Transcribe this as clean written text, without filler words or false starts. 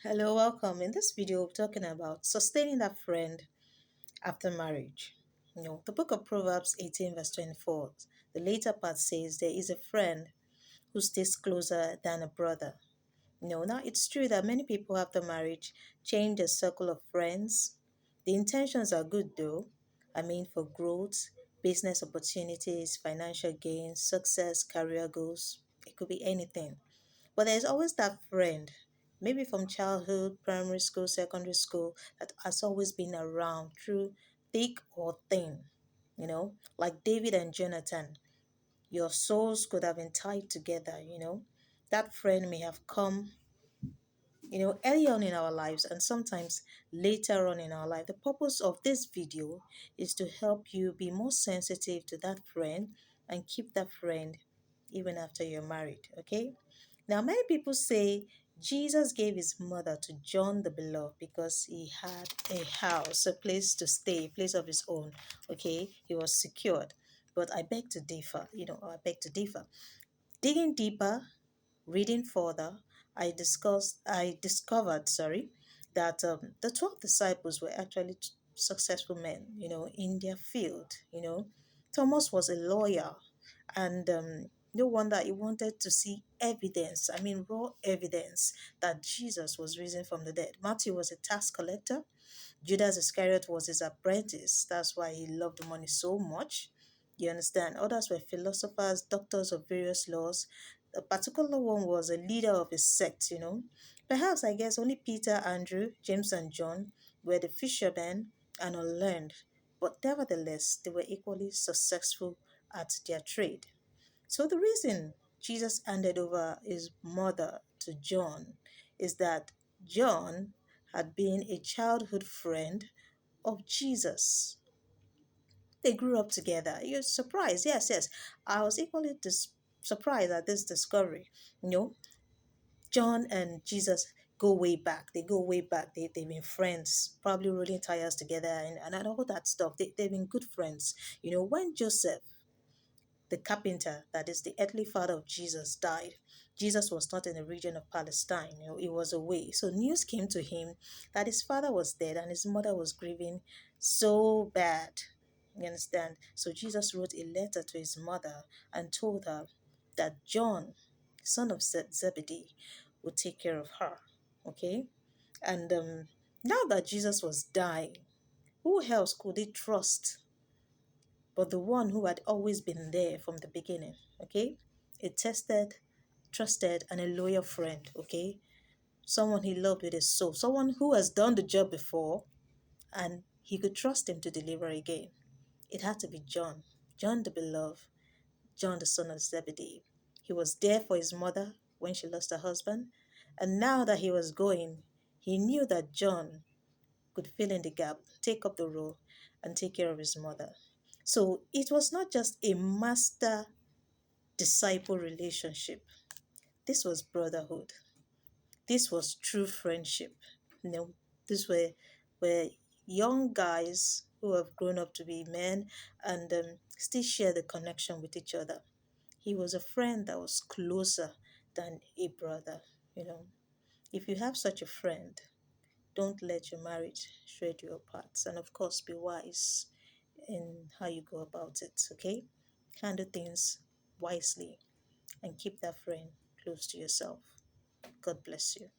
Hello, welcome. In this video, we're talking about sustaining that friend after marriage. The book of Proverbs 18, verse 24, the later part says, there is a friend who stays closer than a brother. Now it's true that many people after marriage change their circle of friends. The intentions are good though. I mean, for growth, business opportunities, financial gains, success, career goals. It could be anything. But there's always that friend, maybe from childhood, primary school, secondary school, that has always been around through thick or thin. Like David and Jonathan, your souls could have been tied together. That friend may have come early on in our lives and sometimes later on in our life. The purpose of this video is to help you be more sensitive to that friend and keep that friend even after you're married, okay? Now, many people say Jesus gave his mother to John the Beloved because he had a house, a place to stay, a place of his own, okay? He was secured. But I beg to differ, I beg to differ. Digging deeper, reading further, I discovered, that the 12 disciples were actually successful men, in their field. Thomas was a lawyer, and no wonder he wanted to see evidence, I mean, raw evidence that Jesus was risen from the dead. Matthew was a tax collector. Judas Iscariot was his apprentice. That's why he loved money so much. You understand? Others were philosophers, doctors of various laws. A particular one was a leader of a sect. Perhaps, I guess, only Peter, Andrew, James, and John were the fishermen and unlearned, but nevertheless, they were equally successful at their trade. So the reason Jesus handed over his mother to John is that John had been a childhood friend of Jesus. They grew up together. You're surprised. Yes, yes. I was equally surprised at this discovery. You know, John and Jesus go way back. They go way back. They've been friends, probably rolling tires together and all that stuff. They've been good friends. When Joseph, the carpenter, that is the earthly father of Jesus, died, Jesus was not in the region of Palestine. He was away. So news came to him that his father was dead and his mother was grieving so bad. You understand? So Jesus wrote a letter to his mother and told her that John, son of Zebedee, would take care of her. Okay? And now that Jesus was dying, who else could he trust but the one who had always been there from the beginning? Okay? A tested, trusted, and a loyal friend. Okay? Someone he loved with his soul. Someone who has done the job before and he could trust him to deliver again. It had to be John. John the Beloved. John the son of Zebedee. He was there for his mother when she lost her husband. And now that he was going, he knew that John could fill in the gap, take up the role, and take care of his mother. So it was not just a master disciple relationship, this was brotherhood. This was true friendship. You know, these were young guys who have grown up to be men and still share the connection with each other. He was a friend that was closer than a brother. You know, if you have such a friend, don't let your marriage shred you apart. And of course, be wise in how you go about it, okay? Handle things wisely and keep that friend close to yourself. God bless you.